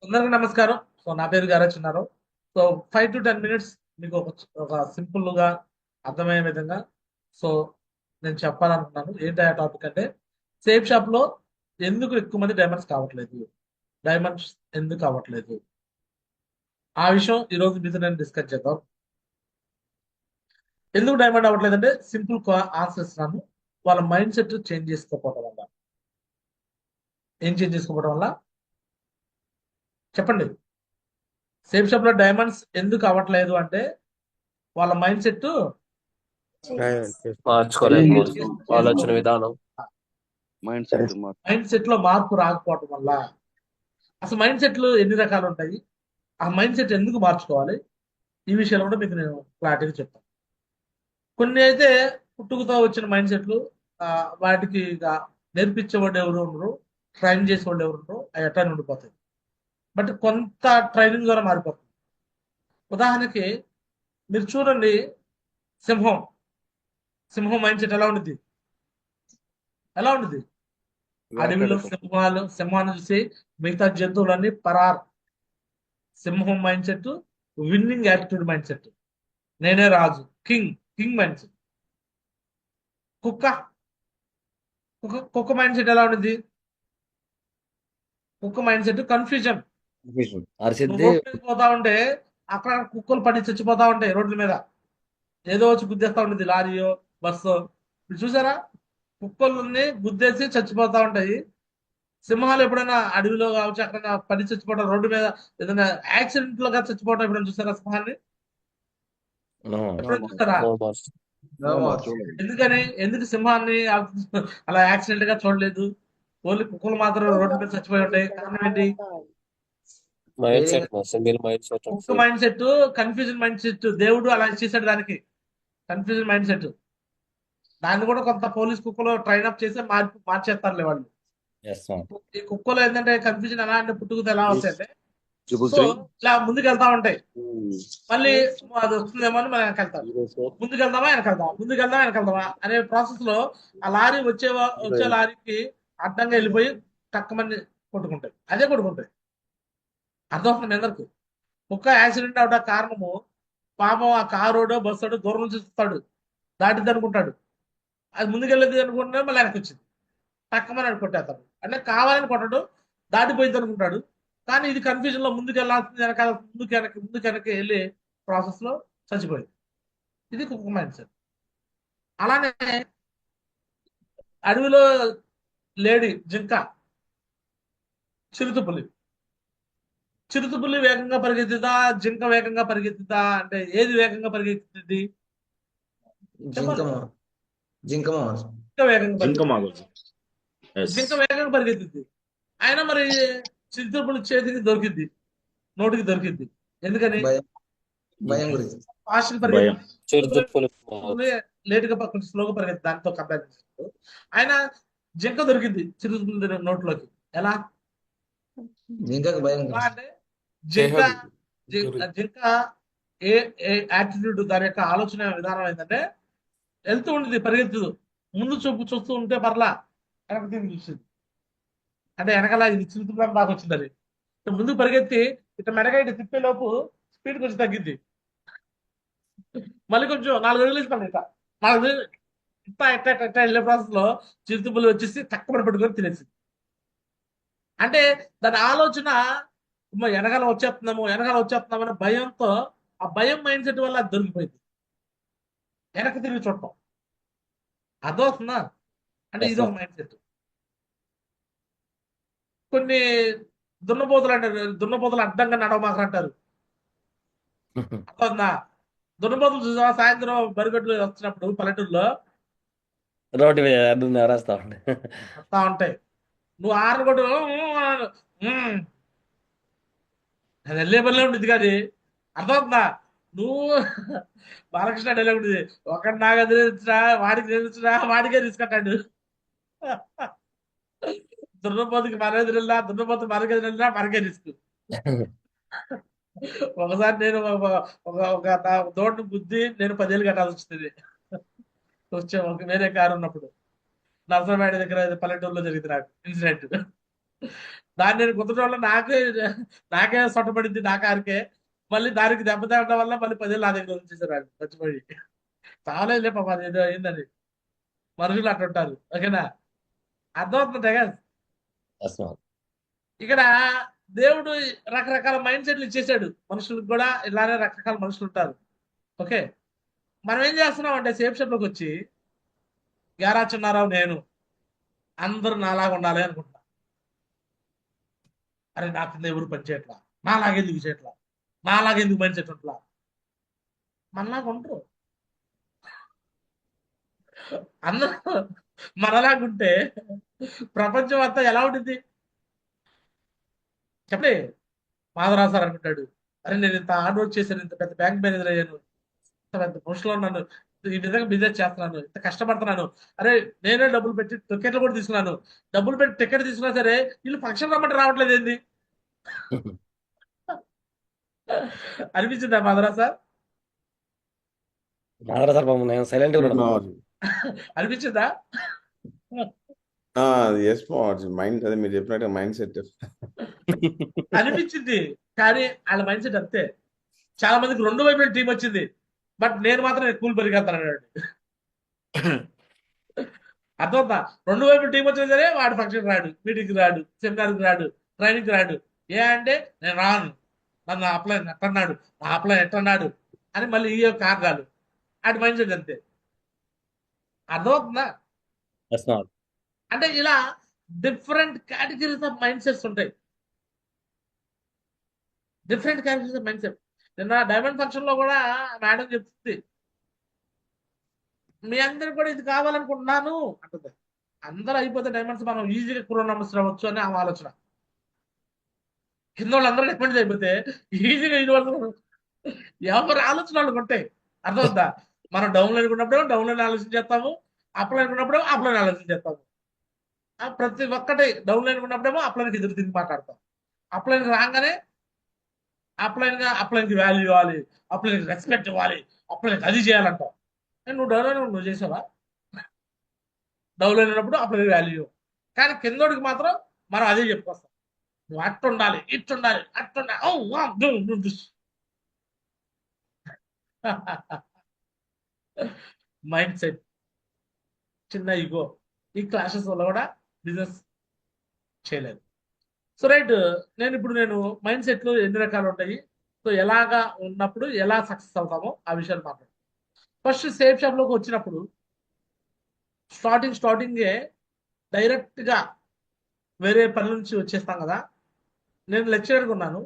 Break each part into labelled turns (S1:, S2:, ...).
S1: అందరికీ నమస్కారం. నా పేరు గారచున్నారు. 5 to 10 minutes మీకు ఒక సింపుల్ గా అర్థమయ్యే విధంగా సో నేను చెప్పాలనుకున్నాను. ఏంటి ఆ టాపిక్ అంటే, సేఫ్ షాప్ లో ఎందుకు ఎక్కువ మంది డైమండ్స్ కావట్లేదు, డైమండ్స్ ఎందుకు కావట్లేదు, ఆ విషయం ఈ రోజు మీతో నేను డిస్కస్ చేద్దాం. ఎందుకు డైమండ్ అవ్వట్లేదు అంటే సింపుల్ ఆన్సర్ ఇస్తున్నాను. వాళ్ళ మైండ్ సెట్ చేంజ్ చేసుకోకపోవడం వల్ల. ఏం చేంజ్ చేసుకోవడం వల్ల చెప్పండి. సేఫ్ షాప్ లో డైమండ్స్ ఎందుకు అవ్వట్లేదు అంటే వాళ్ళ మైండ్ సెట్
S2: మార్చుకోలేకపోతున్నాం ఆలోచన
S1: చేసుకోవడం,
S2: విధానం.
S3: మైండ్ సెట్
S1: మైండ్ సెట్ లో మార్పు రాకపోవటం వల్ల. అసలు మైండ్ సెట్లు ఎన్ని రకాలు ఉంటాయి, ఆ మైండ్ సెట్ ఎందుకు మార్చుకోవాలి, ఈ విషయాలు కూడా మీకు నేను క్లారిటీగా చెప్తాను. కొన్ని అయితే పుట్టుకతో వచ్చిన మైండ్ సెట్లు, వాటికి ఇక నేర్పించేవాడు ఎవరు ఉండరు, ట్రైన్ చేసేవాళ్ళు ఎవరు ఉండరు, అవి ఎట్లా ఉండిపోతాయి. బట్ కొంత ట్రైనింగ్ ద్వారా మారిపోతుంది. ఉదాహరణకి మీరు చూడండి, సింహం సింహం మైండ్ సెట్ ఎలా ఉంటుంది. అడవిలో సింహాన్ని చూసి మిగతా జంతువులన్నీ పరార్. సింహం mind set winnowing attitude mind set. నేనే రాజు, కింగ్ కింగ్ మైండ్ సెట్. కుక్క కుక్క కుక్క మైండ్ సెట్ ఎలా ఉంటుంది. కుక్క మైండ్ సెట్ కన్ఫ్యూజన్.
S2: అరిసిద్ది.
S1: రోడ్డు మీద పోతా ఉంటే అక్కడ కుక్కలు పడి చచ్చిపోతా ఉంటాయి రోడ్ల మీద. ఏదో వచ్చి గుద్దేస్తా ఉంటుంది, లారీయో బస్సో. మీరు చూసారా, కుక్కల్ని గుద్దేసి చచ్చిపోతా ఉంటాయి. సింహాలు ఎప్పుడైనా అడవిలో కావచ్చు అక్కడ పడి చచ్చిపోవడం, రోడ్డు మీద ఏదైనా యాక్సిడెంట్ లోగా చచ్చిపోవడం ఎప్పుడైనా చూసారా సింహాన్ని? ఎప్పుడైనా చూసారా? ఎందుకు సింహాన్ని అలా యాక్సిడెంట్ గా చూడలేదు? ఓన్లీ కుక్కలు మాత్రం రోడ్డు మీద చచ్చిపోయి ఉంటాయి. కారణం ఏంటి?
S2: Mind set single mind set.
S1: కుక్క mind set confusion mind set. దేవుడు అలా చేశాడు దానికి, కన్ఫ్యూజన్ మైండ్ సెట్. దాన్ని కూడా కొంత పోలీస్ కుక్కలో ట్రైన్ అప్ చేసి మార్చేస్తారులే వాళ్ళు. ఈ కుక్కలో ఏంటంటే కన్ఫ్యూజన్ ఎలా అంటే, పుట్టుకతో ఎలా వస్తాయంటే, సో ఇలా ముందుకు వెళ్తా ఉంటాయి. మళ్ళీ అది వస్తుందేమో అని మనం వెనకెళ్తాం. ముందుకెళ్దామా అనే ప్రాసెస్ లో ఆ లారీ వచ్చే లారీకి అడ్డంగా వెళ్ళిపోయి టక్కమని కొట్టుకుంటాయి. అదే కొట్టుకుంటాయి. అర్థమవుతుంది అందరికి. కుక్క యాక్సిడెంట్ అవడం కారణము, పాపం ఆ కారోడో బస్సోడో దూరం నుంచి చూస్తాడు, దాటిద్ది అనుకుంటాడు. అది ముందుకెళ్ళేది అనుకుంటే మళ్ళీ వెనక్కి వచ్చింది, టక్కమని కొట్టేస్తాడు. అంటే కావాలని కొట్టడు, దాటిపోయింది అనుకుంటాడు. కానీ ఇది కన్ఫ్యూజన్ లో ముందుకు వెళ్ళాల్సింది వెనకాల, ముందుకు వెనక్కి వెళ్ళి ప్రాసెస్ లో చచ్చిపోయింది. ఇది కుక్క మైండ్ సెట్. అలానే అడవిలో లేడీ జింక, చిరుతపులి. చిరుతపులి వేగంగా పరిగెత్తుతా, జింక వేగంగా పరిగెత్తుతా అంటే ఏది వేగంగా పరిగెత్తుతుంది? జింక వేగంగా పరిగెత్తుద్ది. అయినా మరి చిరుతపులి చేతికి దొరికింది, నోటికి దొరికింది. ఎందుకని? ఫాస్ట్ పరిగెత్తి లేటుగా కొంచెం స్లోగా పరిగెత్తి దాంతో కంపేర్ చేసినప్పుడు. ఆయన జింక దొరికింది చిరుతపులి నోట్లోకి. ఎలా అంటే జింక జింక ఏ యాటిట్యూడ్, దాని యొక్క ఆలోచన విధానం ఏంటంటే, వెళ్తూ ఉండేది పరిగెత్తుదు. ముందు చూస్తూ ఉంటే పర్లా, వెనక తిరిగి చూసింది. అంటే వెనకాల ఇది చిరుతపులి దాకా వచ్చిందని ముందు పరిగెత్తి ఇట్లా మెడగా ఇటు తిప్పేలోపు స్పీడ్ కొంచెం తగ్గింది. మళ్ళీ కొంచెం 4 అడుగులు వేసి ఇట్లా 4 ఇట్లా వెళ్ళే ప్రాసెస్ లో చిరుతపులి వచ్చేసి తక్కువ పెట్టుకొని తినేసింది. అంటే దాని ఆలోచన వెనకాల వచ్చేస్తున్నామో అనే భయంతో, ఆ భయం మైండ్ సెట్ వల్ల అది దొరికిపోయింది. వెనక్కి తిరిగి చూడటం. అర్థమవుతుందా? అంటే ఇది ఒక మైండ్ సెట్. కొన్ని దున్నపోతులు అంటారు, దున్నపోతులు అడ్డంగా నడవమాకరు అంటారు. అర్థమవుతుందా? దున్నపోతులు చూసా సాయంత్రం బరిగొడ్లు వచ్చినప్పుడు పల్లెటూరులో
S2: రోడ్డు మీద ఎవరేస్తా ఉండే
S1: వస్తా ఉంటాయి. నువ్వు ఆరు కొట్టు, అది వెళ్ళే పనిలో ఉండేది కాదు. అర్థమవుతుందా? నువ్వు బాలకృష్ణ డైలాగ్ ఉండేది, ఒకటి నాకు ఎదిరించినా వాడికే తీసుకుంటాడు. దున్నపోతుకి మన ఎదురెళ్ళినా, దున్నపోతు మనకి ఎదురెళ్ళినా మనకే రిస్క్. ఒకసారి నేను ఒక దోడ్డు గుద్ది నేను 10 ఏళ్ళు కట్టాల్సి వచ్చింది. ఒక వేరే కారు ఉన్నప్పుడు నర్సరాపేట దగ్గర పల్లెటూరులో జరిగింది నాకు ఇన్సిడెంట్. దాన్ని నేను కుదరడం వల్ల నాకే సొట్టపడింది నా కారికే. మళ్ళీ దానికి దెబ్బ తగలడం వల్ల మళ్ళీ 10 ఏళ్ళు నా దగ్గర వచ్చేసారు వాళ్ళు చచ్చిపోయి. చావలేదులే పాప, అది ఏదో అయిందని. మనుషులు అట్లా ఉంటారు. ఓకేనా? అర్థమవుతుందా కదా?
S2: వాస్తవం.
S1: ఇక్కడ దేవుడు రకరకాల మైండ్ సెట్లు ఇచ్చేసాడు మనుషులకు కూడా. ఇలానే రకరకాల మనుషులు ఉంటారు. ఓకే, మనం ఏం చేస్తున్నాం అంటే సేఫ్ షాప్లోకి వచ్చి గ్యారా చిన్నారావు నేను అందరూ నాలాగా ఉండాలి అనుకుంటున్నా. అరే నా కింద ఎవరు పని చేయట్లా, నాలాగెందుకు చేయట్లా, నాలాగెందుకు మైండ్ సెట్ ఉంట్లా. మనలాగా ఉండరు అందరూ. మనలాగుంటే ప్రపంచం అంతా ఎలా ఉంటుంది చెప్పలే. మాధవరావు సార్ అనుకుంటాడు, అరే నేను ఇంత హార్డ్ వర్క్ చేశాను, ఇంత పెద్ద బ్యాంక్ మేనేజర్ అయ్యాను, ఇంత పెద్ద పొజిషన్లో ఉన్నాను, ఈ విధంగా బిజినెస్ చేస్తున్నాను, ఇంత కష్టపడుతున్నాను. అరే నేనే డబ్బులు పెట్టి టికెట్లు కూడా తీసుకున్నాను, డబ్బులు పెట్టి టికెట్ తీసుకున్నా సరే వీళ్ళు ఫంక్షన్ రమ్మంటే రావట్లేదు ఏంది అనిపించిందా మాధవరావు సార్?
S2: మాధవ సార్ పాపం నేను సైలెంట్ గా ఉన్నాను.
S4: మావాజీ
S1: అనిపించిందా?
S4: ఎస్ మావాజీ మైండ్ అదే మీరు చెప్పినట్టు మైండ్ సెట్
S1: అనిపించింది. కానీ వాళ్ళ మైండ్ సెట్ అంతే. చాలా మందికి రెండు వైపుల టీం వచ్చింది, బట్ నేను మాత్రం కూల్ పరిగెత్తాను అన్నాడు. అర్థమవుతా? రెండు వైపుల టీం వచ్చినా సరే వాడు ఫంక్షన్ రాడు, మీటింగ్కి రాడు, సెమినార్కి రాడు, ట్రైనింగ్కి రాడు. ఏ అంటే నేను రాను, నన్ను అప్లైన్ ఎట్టన్నాడు, నా అప్లైన్ ఎట్టన్నాడు అని మళ్ళీ ఈ కారణాలు. వాడి మైండ్ సెట్ అంతే. అర్థమవుతుందా?
S2: వాస్తవం.
S1: అంటే ఇలా different categories of mind sets ఉంటాయి. Different categories of mind set. నిన్న డైమండ్ ఫంక్షన్ లో కూడా మేడం చెప్తుంది, మీ అందరికి కూడా ఇది కావాలనుకుంటున్నాను అంటుంది. అందరూ అయిపోతే డైమండ్స్ మనం ఈజీగా కురోనమస్ రావచ్చు అని ఆమె ఆలోచన. కింద వాళ్ళందరూ డైమండ్స్ అయిపోతే ఈజీగా ఇది వాళ్ళు ఎవరి ఆలోచన వాళ్ళకి ఉంటాయి. అర్థమవుతుందా? మనం డౌన్ అనుకున్నప్పుడు డౌన్ అని ఆలోచన చేస్తాము, అప్లై అనుకున్నప్పుడు అప్లై ఆలోచన చేస్తాము. ప్రతి ఒక్కటి డౌన్ అనుకున్నప్పుడేమో అప్లైన్కి ఎదురు తిరిగి మాట్లాడతాం. అప్లైన్కి రాగానే అప్లైన్కి వాల్యూ ఇవ్వాలి, అప్లైన్కి రెస్పెక్ట్ ఇవ్వాలి, అప్లైన్కి అది చేయాలంటాం. నువ్వు డౌన్ నువ్వు చేసావా? డౌన్ అయినప్పుడు అప్లైన్కి వాల్యూ. కానీ కిందోడికి మాత్రం మనం అదే చెప్పుకొస్తాం, నువ్వు అట్టుండాలి, ఇట్టుండాలి, అట్టుండాలి. మైండ్ సెట్, చిన్న ఈగో, ఈ క్లాషెస్ వల్ల కూడా బిజినెస్ చేయలేదు. సో రైట్, నేను మైండ్ సెట్లు ఎన్ని రకాలు ఉంటాయి, సో ఎలాగా ఉన్నప్పుడు ఎలా సక్సెస్ అవుతామో ఆ విషయాలు మాట్లాడు. ఫస్ట్ సేఫ్ షాప్లోకి వచ్చినప్పుడు స్టార్టింగే డైరెక్ట్గా వేరే పని నుంచి వచ్చేస్తాం కదా. నేను లెక్చరర్గా ఉన్నాను,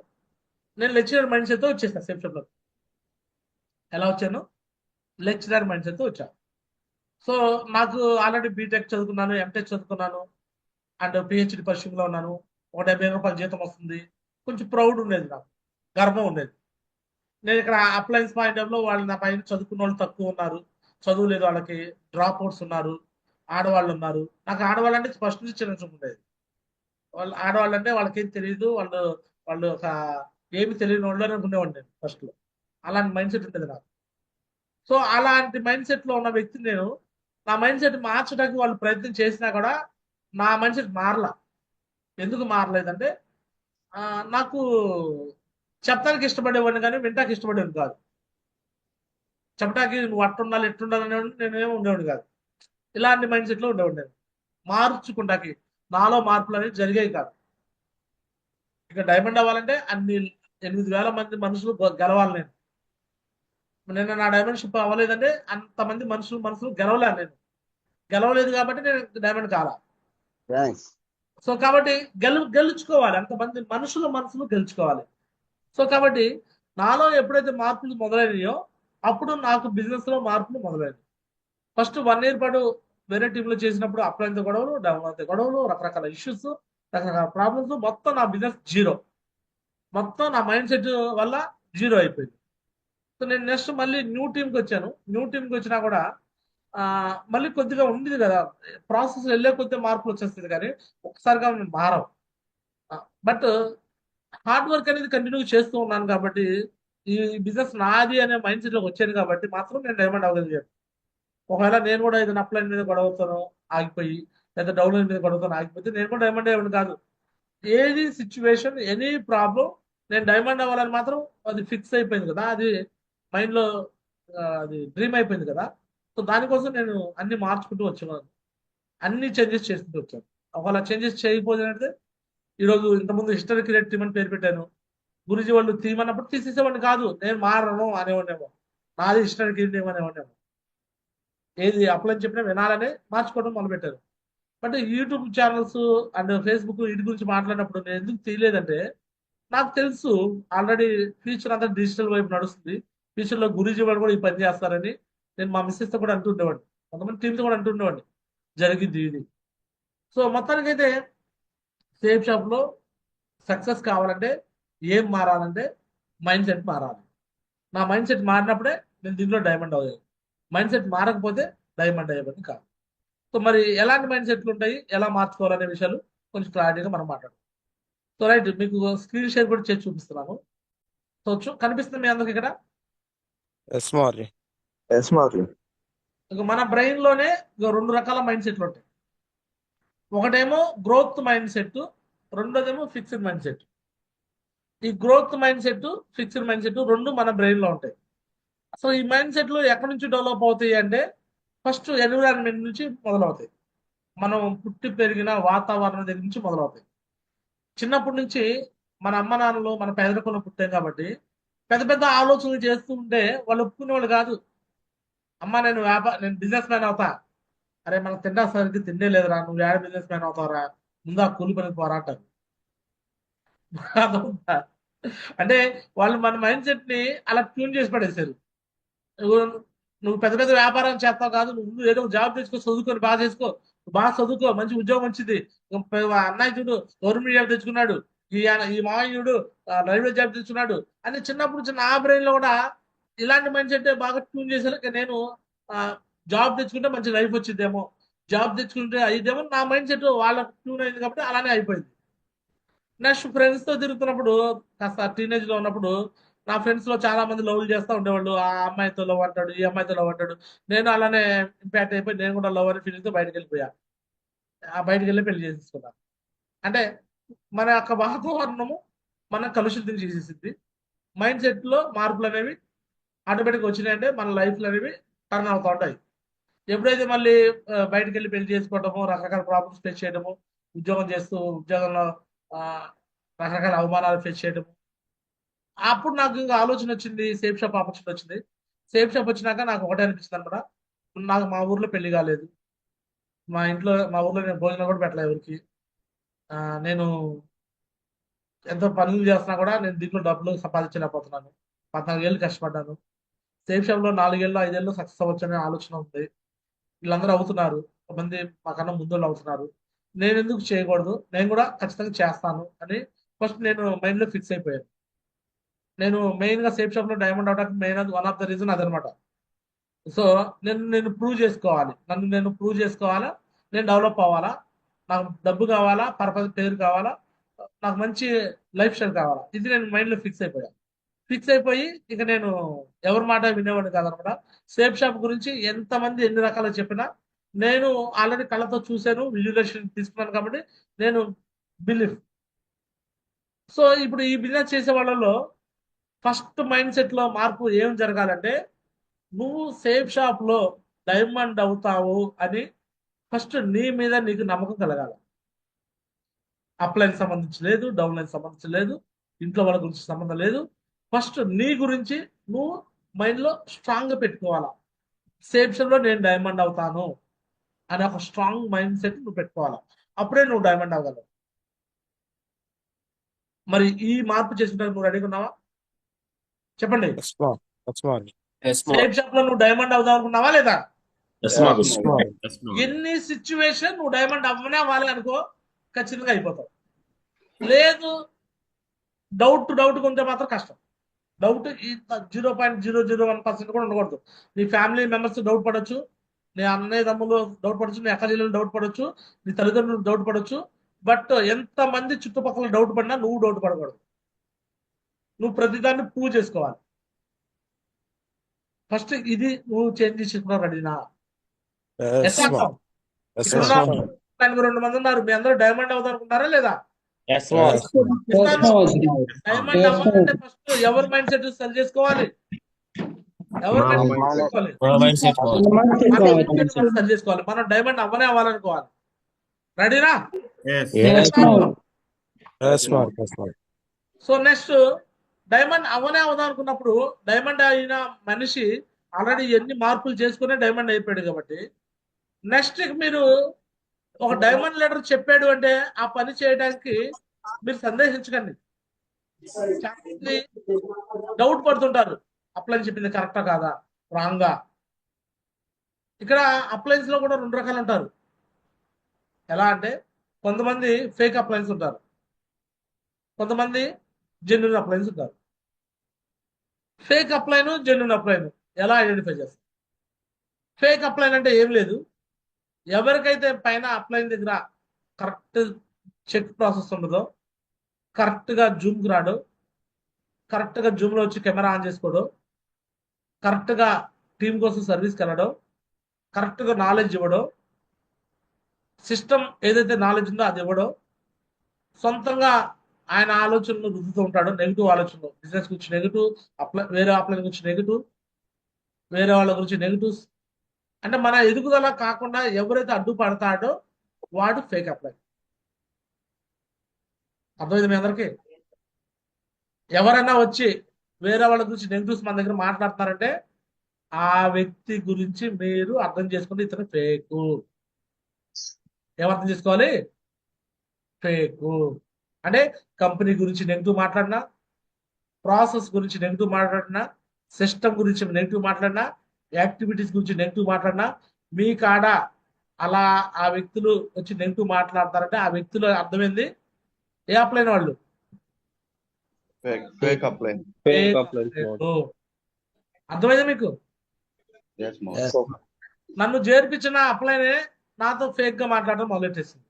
S1: నేను లెక్చరర్ మైండ్ సెట్తో వచ్చేస్తాను సేఫ్ షాప్లోకి. ఎలా వచ్చాను? లెక్చరర్ మైండ్ సెట్తో వచ్చాను. సో నాకు ఆల్రెడీ బీటెక్ చదువుకున్నాను, ఎంటెక్ చదువుకున్నాను, అండ్ పిహెచ్డి పర్సూయింగ్లో ఉన్నాను. 170 రూపాయల జీతం వస్తుంది. కొంచెం ప్రౌడ్ ఉండేది, నాకు గర్వం ఉండేది. నేను ఇక్కడ అప్లయన్స్ పాయింట్ ఆఫ్ లో వాళ్ళు నా పైన చదువుకున్న వాళ్ళు తక్కువ ఉన్నారు, చదువు లేదు వాళ్ళకి, డ్రాప్ అవుట్స్ ఉన్నారు, ఆడవాళ్ళు ఉన్నారు. నాకు ఆడవాళ్ళు అంటే ఫస్ట్ నుంచి చిన్న చూపు ఉండేది. వాళ్ళు ఆడవాళ్ళు అంటే వాళ్ళకి ఏం తెలియదు, వాళ్ళు వాళ్ళు ఒక ఏమి తెలియని వాళ్ళు అని అనుకునేవాడిని నేను ఫస్ట్ లో. అలాంటి మైండ్ సెట్ ఉండేది నాకు. సో అలాంటి మైండ్ సెట్ లో ఉన్న వ్యక్తిని నేను, నా మైండ్ సెట్ మార్చడానికి వాళ్ళు ప్రయత్నం చేసినా కూడా నా మైండ్ సెట్ మారలా. ఎందుకు మారలేదంటే నాకు చెప్పడానికి ఇష్టపడేవాడిని కానీ వింటానికి ఇష్టపడేవాడిని కాదు. చెప్పడానికి నువ్వు అట్టుండాలి ఎట్టుండాలి అనేవాడిని, నేనేమో ఉండేవాడిని కాదు. ఇలాంటి మైండ్ సెట్లో ఉండేవాడిని నేను. మార్చుకుంటాకి నాలో మార్పులు అనేవి జరిగాయి కాదు. ఇక డైమండ్ అవ్వాలంటే అన్ని 8,000 మంది మనుషులు గెలవాలి నేను. నిన్న నా డైమండ్ షిప్ అవ్వలేదంటే అంతమంది మనుషులు గెలవలేను నేను. గెలవలేదు కాబట్టి నేను డైమండ్ కాలా. సో కాబట్టి గెలుచుకోవాలి, అంతమంది మనసులు గెలుచుకోవాలి. సో కాబట్టి నాలో ఎప్పుడైతే మార్పులు మొదలైనయో అప్పుడు నాకు బిజినెస్ లో మార్పులు మొదలైనవి. ఫస్ట్ 1 year పాటు వేరే టీంలో చేసినప్పుడు అప్లైన్తో గొడవలు, డౌన్తో గొడవలు, రకరకాల ఇష్యూస్, రకరకాల ప్రాబ్లమ్స్, మొత్తం నా బిజినెస్ జీరో. మొత్తం నా మైండ్ సెట్ వల్ల జీరో అయిపోయింది. సో నేను నెక్స్ట్ మళ్ళీ న్యూ టీంకి వచ్చాను. న్యూ టీంకి వచ్చినా కూడా మళ్ళీ కొద్దిగా ఉండేది కదా, ప్రాసెస్ వెళ్ళే కొద్దిగా మార్పులు వచ్చేస్తుంది కానీ ఒక్కసారిగా మారవు. బట్ హార్డ్ వర్క్ అనేది కంటిన్యూ చేస్తూ ఉన్నాను కాబట్టి ఈ బిజినెస్ నాది అనే మైండ్ సెట్లోకి వచ్చాను కాబట్టి మాత్రం నేను డైమండ్ అవ్వగలిగాను. ఒకవేళ నేను కూడా ఏదైనా అప్లైన్ మీద గొడవతాను ఆగిపోయి, లేదా డౌన్లైన్ మీద గొడవతాను ఆగిపోతే నేను కూడా డైమండ్ అయ్యాను కాదు. ఏది సిచ్యువేషన్, ఎనీ ప్రాబ్లం, నేను డైమండ్ అవ్వాలని మాత్రం అది ఫిక్స్ అయిపోయింది కదా, అది మైండ్లో అది డ్రీమ్ అయిపోయింది కదా. సో దానికోసం నేను అన్ని మార్చుకుంటూ వచ్చేవాను, అన్ని చేంజెస్ చేసుకుంటూ వచ్చాను. ఒకవేళ చేంజెస్ చేయకపోతే ఈరోజు ఇంతకుముందు హిస్టరీ క్రియేట్ టీమ్ అని పేరు పెట్టాను. గురుజీ వాళ్ళు తీయమన్నప్పుడు తీసేసేవాడిని కాదు, నేను మారను అనేవాడినేమో, నాది హిస్టరీ క్రియేట్ టీమ్ అనేవాడినేమో. ఏది అప్లై చెప్పినా వినాలని మార్చుకోవడం మొదలుపెట్టారు. But YouTube channels and Facebook వీటి గురించి మాట్లాడినప్పుడు నేను ఎందుకు తీయలేదంటే, నాకు తెలుసు ఆల్రెడీ ఫ్యూచర్ అంతా డిజిటల్ వైపు నడుస్తుంది, ఫ్యూచర్లో గురూజీ వాళ్ళు కూడా ఈ పని చేస్తారని నేను మా మిస్సెస్తో కూడా అంటుండేవాడిని, కొంతమంది టీంతో కూడా అంటుండేవాడిని, జరిగింది ఇది. సో మొత్తానికైతే సేఫ్ షాప్లో సక్సెస్ కావాలంటే ఏం మారాలంటే మైండ్ సెట్ మారాలి. నా మైండ్ సెట్ మారినప్పుడే నేను దీంట్లో డైమండ్ అయ్యాను. మైండ్ సెట్ మారకపోతే డైమండ్ అయ్యేవని కాదు. సో మరి ఎలాంటి మైండ్ సెట్లు ఉంటాయి, ఎలా మార్చుకోవాలనే విషయాలు కొంచెం క్లారిటీగా మనం మాట్లాడదాం. సో రైట్, మీకు స్క్రీన్ షేర్ కూడా చేసి చూపిస్తున్నాను. సో కనిపిస్తుంది మీ అందరికి ఇక్కడ.
S5: ఎస్ మారి.
S1: ఇక మన బ్రెయిన్ లోనే ఇక 2 రకాల మైండ్ సెట్లు ఉంటాయి. ఒకటేమో గ్రోత్ మైండ్ సెట్, రెండోదేమో ఫిక్స్డ్ మైండ్ సెట్. ఈ growth mind set, fixed mind set రెండు మన బ్రెయిన్ లో ఉంటాయి. అసలు ఈ మైండ్ సెట్లు ఎక్కడి నుంచి డెవలప్ అవుతాయి అంటే ఫస్ట్ ఎన్విరాన్మెంట్ నుంచి మొదలవుతాయి. మనం పుట్టి పెరిగిన వాతావరణం దగ్గర నుంచి మొదలవుతాయి. చిన్నప్పటి నుంచి మన అమ్మ నాన్నలు మన పేదరికంలో పుట్టాం కాబట్టి పెద్ద పెద్ద ఆలోచనలు చేస్తూ ఉంటే వాళ్ళు ఒప్పుకునేవాళ్ళు కాదు. అమ్మ నేను బిజినెస్ మ్యాన్ అవుతా, అరే మనకు తిండా సరికి తిండే లేదురా, నువ్వు ఏడ బిజినెస్ మ్యాన్ అవుతావురా, ముందు ఆ కూలి పనికి పోరా అంటారు. అర్థమవుతుందా? అంటే వాళ్ళు మన మైండ్ సెట్ ని అలా ట్యూన్ చేసి పడేశారు. నువ్వు పెద్ద పెద్ద వ్యాపారం చేస్తావు కాదు, నువ్వు ఏదో ఒక జాబ్ తెచ్చుకో, చదువుకొని బాగా చేసుకో, బాగా చదువుకో, మంచి ఉద్యోగం వచ్చింది. అన్నయ్య చూడు గవర్నమెంట్ జాబ్ తెచ్చుకున్నాడు, ఈ మామయ్యుడు రైల్వే జాబ్ తెచ్చుకున్నాడు అని చిన్నప్పుడు నుంచి నా బ్రెయిన్ లో కూడా ఇలాంటి మైండ్ సెట్ బాగా ట్యూన్ చేసేలా నేను జాబ్ తెచ్చుకుంటే మంచి లైఫ్ వచ్చిందేమో, జాబ్ తెచ్చుకుంటే అయిదేమో నా మైండ్ సెట్ వాళ్ళకి ట్యూన్ అయింది కాబట్టి అలానే అయిపోయింది. నెక్స్ట్ ఫ్రెండ్స్ తో తిరుగుతున్నప్పుడు కాస్త టీనేజ్ లో ఉన్నప్పుడు నా ఫ్రెండ్స్ లో చాలా మంది లవ్ చేస్తూ ఉండేవాళ్ళు. ఆ అమ్మాయితో లవ్ అంటాడు, ఈ అమ్మాయితో లవ్ అంటాడు. నేను అలానే ఇంపాక్ట్ అయిపోయి నేను కూడా లవ్ అనే ఫీలింగ్ తో బయటకు వెళ్ళిపోయా. బయటకు వెళ్ళి పెళ్లి చేసేసుకున్నాను. అంటే మన యొక్క వాతావరణము మన కలుషితం చేసేసింది. మైండ్ సెట్ లో మార్పులు అనేవి ఆటోమేటిక్గా వచ్చినాయంటే మన లైఫ్లు అనేవి టర్న్ అవుతూ ఉంటాయి. ఎప్పుడైతే మళ్ళీ బయటకు వెళ్ళి పెళ్లి చేసుకోవడము, రకరకాల ప్రాబ్లమ్స్ ఫేస్ చేయడము, ఉద్యోగం చేస్తూ ఉద్యోగంలో రకరకాల అవమానాలు ఫేస్ చేయడము, అప్పుడు నాకు ఇంకా ఆలోచన వచ్చింది, సేఫ్ షాప్ ఆపర్చునిటీ వచ్చింది. సేఫ్ షాప్ వచ్చినాక నాకు ఒకటే అనిపించింది అనమాట, నాకు మా ఊర్లో పెళ్లి కాలేదు, మా ఊర్లో నేను భోజనం కూడా పెట్టలేదు ఎవరికి. నేను ఎంతో పనులు చేస్తున్నా కూడా నేను దీంట్లో డబ్బులు సంపాదించలేకపోతున్నాను. 14 ఏళ్ళు కష్టపడ్డాను. సేఫ్ షాప్లో 4 ఏళ్ళు 5 ఏళ్ళు సక్సెస్ అవ్వచ్చనే ఆలోచన ఉంది. వీళ్ళందరూ అవుతున్నారు, కొంతమంది మాకన్నా ముందు అవుతున్నారు, నేను ఎందుకు చేయకూడదు, నేను కూడా ఖచ్చితంగా చేస్తాను అని ఫస్ట్ నేను మైండ్ లో ఫిక్స్ అయిపోయాను. నేను మెయిన్ గా సేఫ్ షాప్ లో డైమండ్ అవడానికి main one of the reason అదనమాట. సో నేను ప్రూవ్ చేసుకోవాలి, నన్ను నేను ప్రూవ్ చేసుకోవాలా, నేను డెవలప్ అవ్వాలా, నాకు డబ్బు కావాలా, పర్పస్ పేరు కావాలా, నాకు మంచి లైఫ్ స్టైల్ కావాలా, ఇది నేను మైండ్ లో ఫిక్స్ అయిపోయాను. ఫిక్స్ అయిపోయి ఇక నేను ఎవరి మాట వినేవాడిని కాదనమాట. సేఫ్ షాప్ గురించి ఎంతమంది ఎన్ని రకాలు చెప్పినా నేను ఆల్రెడీ కళ్ళతో చూశాను, విజువలైజేషన్ తీసుకున్నాను కాబట్టి నేను బిలీవ్. సో ఇప్పుడు ఈ బిజినెస్ చేసే వాళ్ళలో ఫస్ట్ మైండ్ సెట్ లో మార్పు ఏం జరగాలంటే, నువ్వు సేఫ్ షాప్ లో డైమండ్ అవుతావు అని ఫస్ట్ నీ మీద నీకు నమ్మకం కలగాలి. అప్లైన్ సంబంధించి లేదు, డౌన్ లైన్ సంబంధించి లేదు, ఇంట్లో వాళ్ళ గురించి సంబంధం లేదు. ఫస్ట్ నీ గురించి నువ్వు మైండ్ లో స్ట్రాంగ్ గా పెట్టుకోవాలా. సేఫ్ షాప్ లో నేను డైమండ్ అవుతాను అనే ఒక స్ట్రాంగ్ మైండ్ సెట్ నువ్వు పెట్టుకోవాలా, అప్పుడే నువ్వు డైమండ్ అవ్వగలవు. మరి ఈ మార్పు చేసుకుంటానికి నువ్వు రెడీగా ఉన్నావా? చెప్పండి.
S5: ఎస్ మారి.
S1: సేఫ్ షాప్ లో నువ్వు డైమండ్ అవుదాం అనుకున్నావా లేదా?
S5: ఎస్ మారి.
S1: ఎన్ని సిచ్యువేషన్ నువ్వు డైమండ్ అవ్వనే అవ్వాలి అనుకో, ఖచ్చితంగా అయిపోతావు. లేదు డౌట్ ఉంటే మాత్రం కష్టం. డౌట్ 0.001% కూడా ఉండకూడదు. నీ ఫ్యామిలీ మెంబర్స్ డౌట్ పడవచ్చు, నీ అన్నయ్య తమ్ములు డౌట్ పడవచ్చు, నీ అక్క చెల్లెలు డౌట్ పడవచ్చు, నీ తల్లిదండ్రులు డౌట్ పడవచ్చు. బట్ ఎంతమంది చుట్టుపక్కల డౌట్ పడినా నువ్వు డౌట్ పడకూడదు. నువ్వు ప్రతిదాన్ని ప్రూవ్ చేసుకోవాలి. ఫస్ట్ ఇది నువ్వు చేంజ్ చేసుకున్నావు రెడీనా?
S5: ఎస్ మారి.
S1: 82 మంది ఉన్నారు, మీ అందరూ డైమండ్ అవుతారు అనుకుంటారా లేదా?
S2: ఎస్ మాస్
S1: ఇస్తాను. డైమండ్ అవ్వాలంటే ఫస్ట్ ఎవరి మైండ్ సెట్ సరి చేసుకోవాలి. ఎవరి
S3: మా
S1: మైండ్
S3: mindset.
S1: చేసుకోవాలి.
S2: మన మైండ్ సెట్ మాస్
S1: మన మైండ్ సెట్ మనం సరి చేసుకోవాలి. మనం డైమండ్ అవ్వాలనుకోవాలి. రెడీనా?
S5: Yes.
S2: Yes.
S5: Yes, Mark. Yes, Mark.
S1: So next diamond అవుదాం అనుకున్నప్పుడు డైమండ్ అయిన మనిషి ఆల్రెడీ ఎన్ని మార్పులు చేసుకునే డైమండ్ అయిపోయాడు కాబట్టి నెక్స్ట్ మీరు ఒక డైమండ్ లెటర్ చెప్పాడు అంటే ఆ పని చేయడానికి మీరు సందేహించకండి. చాలా మంది డౌట్ పడుతుంటారు, అప్లైన్ చెప్పింది కరెక్టా కాదా, రాంగా. ఇక్కడ అప్లైన్స్ లో కూడా 2 రకాలు ఉంటారు. ఎలా అంటే కొంతమంది ఫేక్ అప్లైన్స్ ఉంటారు, కొంతమంది జెన్యున్ అప్లైన్స్ ఉంటారు. ఫేక్ అప్లైన్, జెన్యున్ అప్లైన్ ఎలా ఐడెంటిఫై చేస్తారు? ఫేక్ అప్లైన్ అంటే ఏం లేదు, ఎవరికైతే పైన అప్లైన్ దగ్గర కరెక్ట్ చెక్ ప్రాసెస్ ఉండదో, కరెక్ట్గా జూమ్కి రాడు, కరెక్ట్గా జూమ్లో వచ్చి కెమెరా ఆన్ చేసుకోడు, కరెక్ట్గా టీం కోసం సర్వీస్కి వెళ్ళడం, కరెక్ట్గా నాలెడ్జ్ ఇవ్వడం, సిస్టమ్ ఏదైతే నాలెడ్జ్ ఉందో అది ఇవ్వడం, సొంతంగా ఆయన ఆలోచనలు రుద్దుతూ ఉంటాడు, నెగిటివ్ ఆలోచనలు, బిజినెస్ గురించి నెగిటివ్, వేరే అప్లైన్ గురించి నెగిటివ్, వేరే వాళ్ళ గురించి నెగిటివ్స్. అంటే మన ఎదుగుదల కాకుండా ఎవరైతే అడ్డుపడతాడో వాడు ఫేక్ అప్లైన్. అర్థమైంది మీ అందరికీ? ఎవరైనా వచ్చి వేరే వాళ్ళ గురించి నెగిటివ్స్ మన దగ్గర మాట్లాడుతున్నారంటే ఆ వ్యక్తి గురించి మీరు అర్థం చేసుకుంటే ఇతను ఫేకు. ఏమర్థం చేసుకోవాలి? ఫేకు అంటే కంపెనీ గురించి నెగిటివ్ మాట్లాడినా, ప్రాసెస్ గురించి నెగిటివ్ మాట్లాడినా, సిస్టమ్ గురించి నెగిటివ్ మాట్లాడినా, యాక్టివిటీస్ గురించి నెగిటివ్ మాట్లాడినా, మీ కాడ అలా ఆ వ్యక్తులు వచ్చి నెగిటివ్ మాట్లాడతారంటే ఆ వ్యక్తులు అర్థమైంది ఏ అప్లైన్ వాళ్ళు?
S3: Fake upline.
S2: ఫేక్ అప్లైన్
S1: అర్థమైందా మీకు?
S3: Yes, boss.
S1: నన్ను చేర్పించిన అప్లైనే నాతో ఫేక్ గా మాట్లాడడం మొదలెట్టేసింది.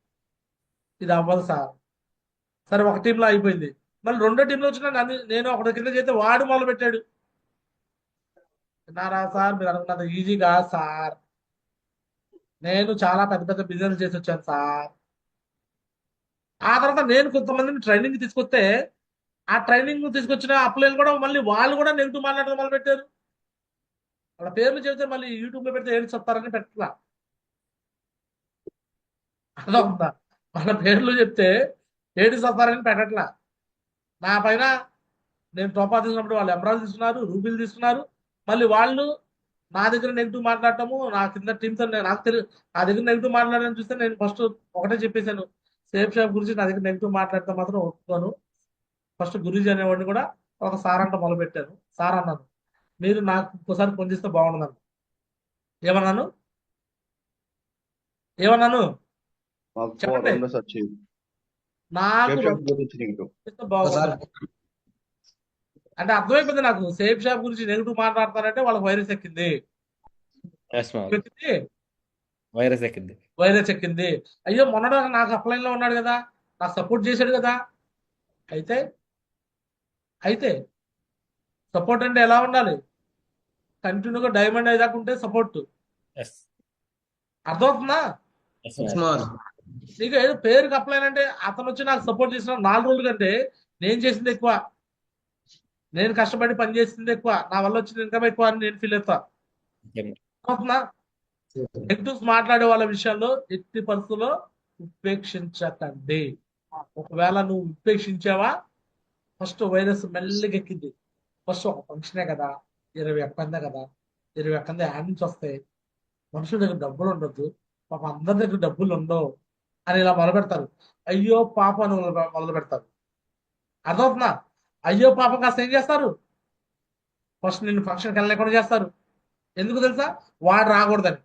S1: ఇది అవ్వదు సార్. సరే ఒక టీంలో అయిపోయింది, మళ్ళీ 2వ టీంలో వచ్చిన నేను ఒకటి కింద చేస్తే వాడు మొదలు పెట్టాడు. విన్నారా సార్? మీరు అనుకున్నంత ఈజీ కాదు సార్. నేను చాలా పెద్ద పెద్ద బిజినెస్ చేసి వచ్చాను సార్. ఆ తర్వాత నేను కొంతమందిని ట్రైనింగ్ తీసుకొస్తే ఆ ట్రైనింగ్ తీసుకొచ్చిన అప్లైన్ కూడా మళ్ళీ వాళ్ళు కూడా నెగిటివ్ మాట్లాడడం మొదలు పెట్టారు. వాళ్ళ పేర్లు చెబితే మళ్ళీ యూట్యూబ్ లో పెడితే ఏడు చెప్తారని పెట్టలా. అలా ఉందా? వాళ్ళ పేర్లు చెప్తే ఏడు చెప్తారని పెట్టట్లా. నా పైన నేను టోపా తీసుకున్నప్పుడు వాళ్ళు ఎమరాల్డ్ తీసుకున్నారు, రూబీలు తీసుకున్నారు. మళ్ళీ వాళ్ళు నా దగ్గర నెగిటివ్ మాట్లాడటము, నా కింద టీంతో నాకు తెలియదు. నా దగ్గర నెగిటివ్ మాట్లాడడం చూస్తే నేను ఫస్ట్ ఒకటే చెప్పేశాను, సేఫ్ షాప్ గురించి నా దగ్గర నెగిటివ్ మాట్లాడితే మాత్రం ఒప్పుకోను. ఫస్ట్ గురూజీ అనేవాడిని కూడా ఒక సార్ అంట మొదలు పెట్టాను. సార్ అన్నాను, మీరు నాకు ఇంకోసారి ఫోన్ చేస్తే బాగుండదు. ఏమన్నాను?
S3: మాకు
S1: చెప్పండి.
S3: 2 వచ్చేది.
S1: నాకు
S3: Safe shop గురించి negative.
S1: చేస్తే బాగుండదు అంటే అర్థమైపోయింది నాకు. సేఫ్ షాప్ గురించి నెగిటివ్ మాట్లాడతారంటే వాళ్ళకి వైరస్ ఎక్కింది.
S2: ఎస్ మాస్
S1: ఎక్కింది,
S2: వైరస్ ఎక్కింది.
S1: వైరస్ ఎక్కింది. అయ్యో మొన్న నాకు అప్లైన్ లో ఉన్నాడు కదా, నాకు సపోర్ట్ చేశాడు కదా. అయితే సపోర్ట్ అంటే ఎలా ఉండాలి? కంటిన్యూగా డైమండ్ అయ్యేదాకా ఉంటే సపోర్ట్.
S2: ఎస్
S1: అర్థమవుతుందా?
S2: ఎస్ మాస్
S1: నీకు ఏదో పేరుకి అప్లైన్ అంటే అతను వచ్చి నాకు సపోర్ట్ చేసిన 4 రోజుల కంటే నేను చేసింది ఎక్కువ, నేను కష్టపడి పని చేసింది ఎక్కువ, నా వల్ల వచ్చిన ఇన్కమ్ ఎక్కువ అని నేను ఫీల్ అవుతా. అవుతుందా? నెగిటివ్స్ మాట్లాడే వాళ్ళ విషయాల్లో ఎట్టి పరిస్థితుల్లో ఉపేక్షించకండి. ఒకవేళ నువ్వు ఉపేక్షించావా ఫస్ట్ వైరస్ మెల్లగా ఎక్కింది. ఫస్ట్ ఒక ఫంక్షనే కదా, 20 ఎక్కందే కదా, 20 ఎక్కందే యాడ్ నుంచి వస్తాయి, మనుషుల దగ్గర డబ్బులు ఉండొద్దు, పాప అందరి దగ్గర డబ్బులు ఉండవు అని ఇలా మొదలు పెడతారు. అయ్యో పాప అని మొదలు పెడతారు. అర్థమవుతుందా? అయ్యో పాప కాస్త ఏం చేస్తారు? ఫస్ట్ నిన్ను ఫంక్షన్కి వెళ్ళలేకుండా చేస్తారు. ఎందుకు తెలుసా? వాడు రాకూడదని.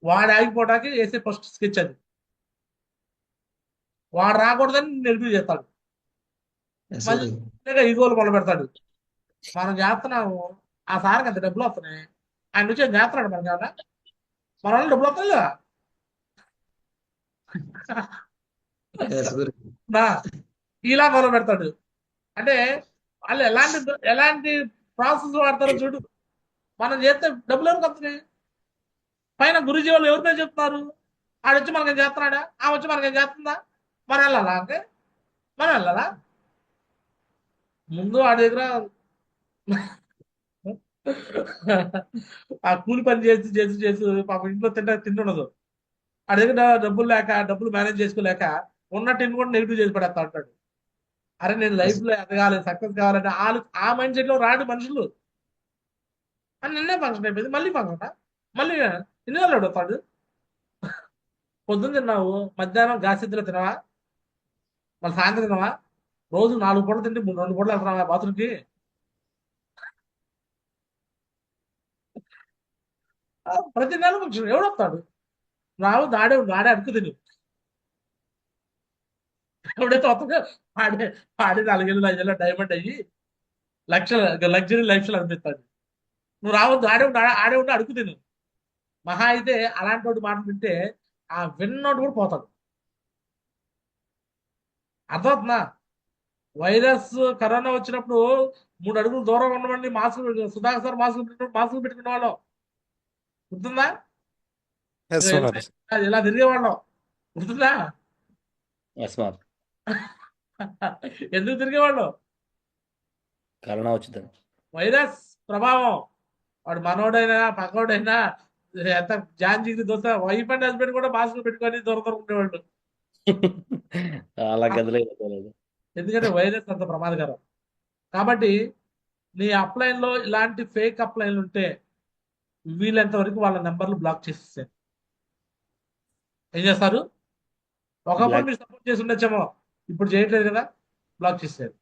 S1: వాడు ఆగిపోవడానికి వేసే ఫస్ట్ స్కెచ్ అది. వాడు రాకూడదని నిలిపి చేస్తాడు. మళ్ళీ ఈగోలు మొదలు పెడతాడు. మనం చేస్తున్నాము, ఆ సార్కి అంత డబ్బులు వస్తున్నాయి, ఆయన నుంచి చేస్తున్నాడు మనకి ఏమన్నా, మన వాళ్ళు డబ్బులు వస్తాయి కదా ఇలా మొదలు పెడతాడు. అంటే వాళ్ళు ఎలాంటి ప్రాసెస్ వాడతారో చూడు. మనం చేస్తే డబ్బులు ఎవరికి వస్తున్నాయి? పైన గురుజీ వాళ్ళు ఎవరితో చెప్తున్నారు? ఆడొచ్చి మనకేం చేస్తున్నాడా, ఆ వచ్చి మనకేం చేస్తుందా? మన వెళ్ళాలా అంటే మనం వెళ్ళాలా? ముందు వాడి దగ్గర ఆ కూలి పని చేసి చేసి చేసి పాపం ఇంట్లో తింటుండదు. వాడి దగ్గర డబ్బులు లేక డబ్బులు మేనేజ్ చేసుకోలేక ఉన్న టిన్ కూడా నెగిటివ్ చేసి పడేస్తా ఉంటాడు. అరే నేను లైఫ్ లో ఎదగాలి, సక్సెస్ కావాలంటే వాళ్ళు ఆ మైండ్ సెట్ లో రాడు మనుషులు. అని నిన్నే ఫంక్షన్ అయిపోయింది, మళ్ళీ ఫంక్షన్, మళ్ళీ ఎన్ని రోజులు అడుగుతాడు. పొద్దున్న తిన్నావు, మధ్యాహ్నం గాసిద్దులో తినవా, మళ్ళీ సాయంత్రం తినవా, రోజు 4 పూటలు తింటే 2 పూటలు వెళ్తున్నావా బాత్రూమ్కి? ప్రతి నెల ఫంక్షన్ ఎవడు వస్తాడు? రావు, నాడే అడుగు తిను. ఎవడైతే వస్తుందో వాడే వాడే 4 ఏళ్ళు 5 ఏళ్ళు డైమండ్ అయ్యి లగ్జరీ లైఫ్ స్టైల్ అనిపిస్తాడు. నువ్వు రావద్దు, ఆడే ఉండి అడుగు తిను. మహా అయితే అలాంటి వాడు మాట వింటే ఆ విన్నోడు కూడా పోతాడు. అర్థమవుతుందా? వైరస్ కరోనా వచ్చినప్పుడు 3 అడుగులు దూరం ఉండమండి మాస్క్, సుధాకర్ సార్ మాస్కులు పెట్టుకునే వాళ్ళం గుర్తుందా?
S5: Yes, Lord.
S1: ఇలా తిరిగేవాళ్ళం గుర్తుందా?
S6: ఎస్ మార్.
S1: ఎందుకు తిరిగేవాళ్ళం?
S6: కరోనా వచ్చిందని.
S1: వైరస్ ప్రభావం. వాడు మనోడైనా పక్కోడైనా ఎంత జాంజీకి దోస్త వైఫ్ అండ్ హస్బెండ్ కూడా మాస్క్ పెట్టుకొని దూరం ఉండేవాళ్ళు.
S6: అలా గదిలో వెళ్ళలేదు.
S1: ఎందుకంటే వైరస్ అంత ప్రమాదకరం. కాబట్టి నీ అప్లైన్ లో ఇలాంటి ఫేక్ అప్లైన్లు ఉంటే వీళ్ళంత వరకు వాళ్ళ నెంబర్లు బ్లాక్ చేసేసారు. ఏం చేస్తారు? ఒకప్పుడు మీరు సపోర్ట్ చేసి ఉండొచ్చేమో, ఇప్పుడు చేయట్లేదు కదా, బ్లాక్ చేశారు.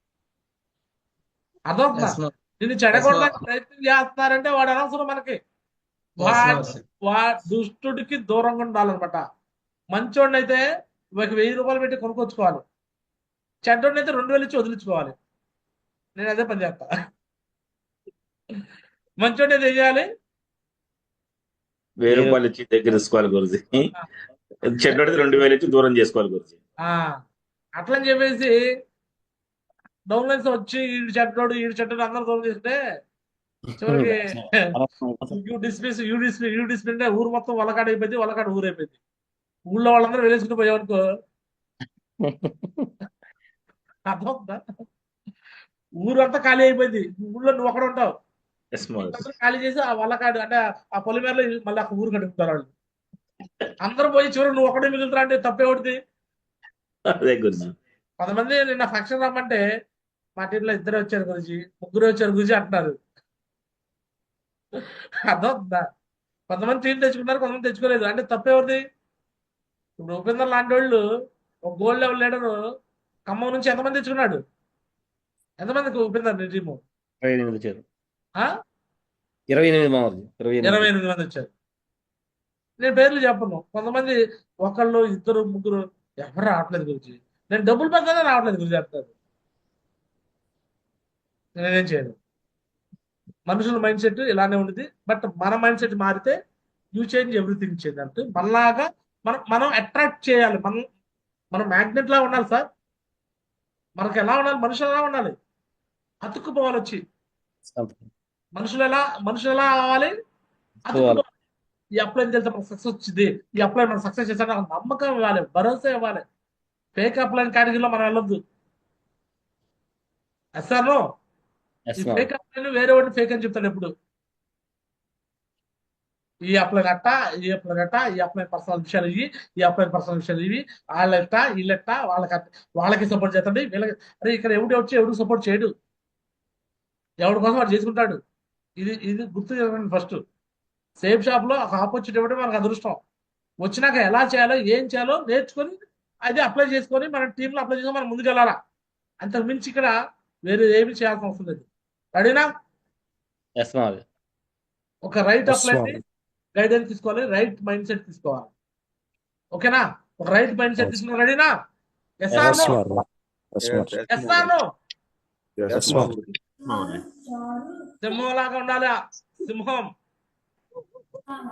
S1: అర్థమవుతుందా? నిన్ను చెడగొట్టడానికి ప్రయత్నం చేస్తున్నారంటే వాడు అనవసరం మనకి. దుష్టుడికి దూరంగా ఉండాలన్నమాట. మంచోడిని అయితే 1000 రూపాయలు పెట్టి కొనుక్కొచ్చుకోవాలి, చెడ్డోడిని అయితే 2000 ఇచ్చి వదిలించుకోవాలి. నేను అదే పని చేస్తా. మంచోడిని అయితే ఏం చేయాలి?
S7: 1000 రూపాయలు ఇచ్చి దగ్గర తీసుకోవాలి గురుజీ. చెడ్డోడికి 2000 ఇచ్చి దూరం చేసుకోవాలి గురుజీ.
S1: అట్లని చెప్పేసి డౌన్లైన్స్ వచ్చి ఈడు చెడ్డోడు అందరూ దూరం చేస్తే చివరికి యూడిస్ప్లిన్ ఊరు మొత్తం వలకాడ అయిపోయింది, వలకాడ ఊరైపోయింది. ఊళ్ళో వాళ్ళందరూ వెళ్ళేసుకుని పోయావనుకో, అర్థమవుతుందా? ఊరంతా ఖాళీ అయిపోయింది, ఊళ్ళో నువ్వు ఒకడు ఉంటావు. ఖాళీ చేసి ఆ వల్లకాడు అంటే ఆ పొలిమేరలో మళ్ళీ అక్కడ ఊరు కట్టుకుంటారు వాళ్ళు. అందరూ పోయి చివరికి నువ్వు ఒకటే మిగులుతురా అంటే తప్పేవాడిది.
S7: అదే గురుజీ.
S1: కొంతమంది నిన్న ఫంక్షన్ రమ్మంటే మా టీంలో 2 వచ్చారు గురించి, 3 వచ్చారు గురించి అంటున్నారు. అర్థమవుతుందా? కొంతమంది టీం తెచ్చుకున్నారు, కొంతమంది తెచ్చుకోలేదు అంటే తప్పేవాడిది. ఇప్పుడు ఉపేందర్ లాంటి వాళ్ళు ఒక గోల్డ్ లెవెల్ లీడర్ ఖమ్మం నుంచి ఎంతమంది తెచ్చుకున్నాడు? ఎంతమందికి ఉపేందర్ నీ టీము?
S6: 28 వచ్చారు. 28 మామూలు
S1: 28 మంది వచ్చారు. నేను పేర్లు చెప్పను. కొంతమంది 1, 2, 3 ఎవరు రావట్లేదు గురించి. నేను డబ్బులు పెద్దగా రావట్లేదు గురించి చెప్తారు. నేనేం చేయను. మనుషుల మైండ్ సెట్ ఇలానే ఉంటుంది. బట్ మన మైండ్ సెట్ మారితే యూ చేంజ్ ఎవ్రీథింగ్ చేంజ్ అంటే మనలాగా మనం అట్రాక్ట్ చేయాలి. మనం మ్యాగ్నెట్ లా ఉండాలి సార్. మనకు ఎలా ఉండాలి? మనుషులు ఎలా ఉండాలి? అతుక్కుపోవాలి వచ్చి. మనుషులు ఎలా అవ్వాలి? అతుక్కుపోవాలి. ఈ అప్లై చేస్తే మనకు సక్సెస్ వచ్చింది, ఈ అప్లై మనకు సక్సెస్ చేస్తాడు నమ్మకం ఇవ్వాలి, భరోసా ఇవ్వాలి. ఫేక్ అప్లైన్ కేటగిరీలో మనం వెళ్ళొద్దు. ఎస్ఆర్నో ఈ ఫేక్ అప్లైన్ వేరే వాడిని ఫేక్ అని చెప్తాడు ఎప్పుడు. ఈ అప్లైన్ అట్ట, ఈ అప్లైన్ పర్సనల్ విషయాలు ఇవి, ఈ అప్లైన్ పర్సనల్ విషయాలు ఇవి, వాళ్ళెట్ట వీళ్ళెట్ట, వాళ్ళకి సపోర్ట్ చేస్తాడు, వీళ్ళకి. అరే ఇక్కడ ఎవడు సపోర్ట్ చేయడు, ఎవడి కోసం వాడు చేసుకుంటాడు. ఇది గుర్తు చేయండి. ఫస్ట్ సేఫ్ షాప్ లో ఒక ఆపర్చునిటీ ఇవ్వడం మనకు అదృష్టం. వచ్చినాక ఎలా చేయాలో ఏం చేయాలో నేర్చుకొని అది అప్లై చేసుకొని మన టీంలో అప్లై చేసుకొని మనం ముందుకు వెళ్ళాలా. అంతకు మించి ఇక్కడ వేరే ఏమి చేయాల్సిన అవసరం లేదు. రెడీనా? ఒక రైట్ అప్లై గైడెన్స్ తీసుకోవాలి, రైట్ మైండ్ సెట్ తీసుకోవాలి. ఓకేనా? ఒక రైట్ మైండ్ సెట్ తీసుకున్నా. రెడీనా? సింహం లాగా ఉండాలి. సింహం.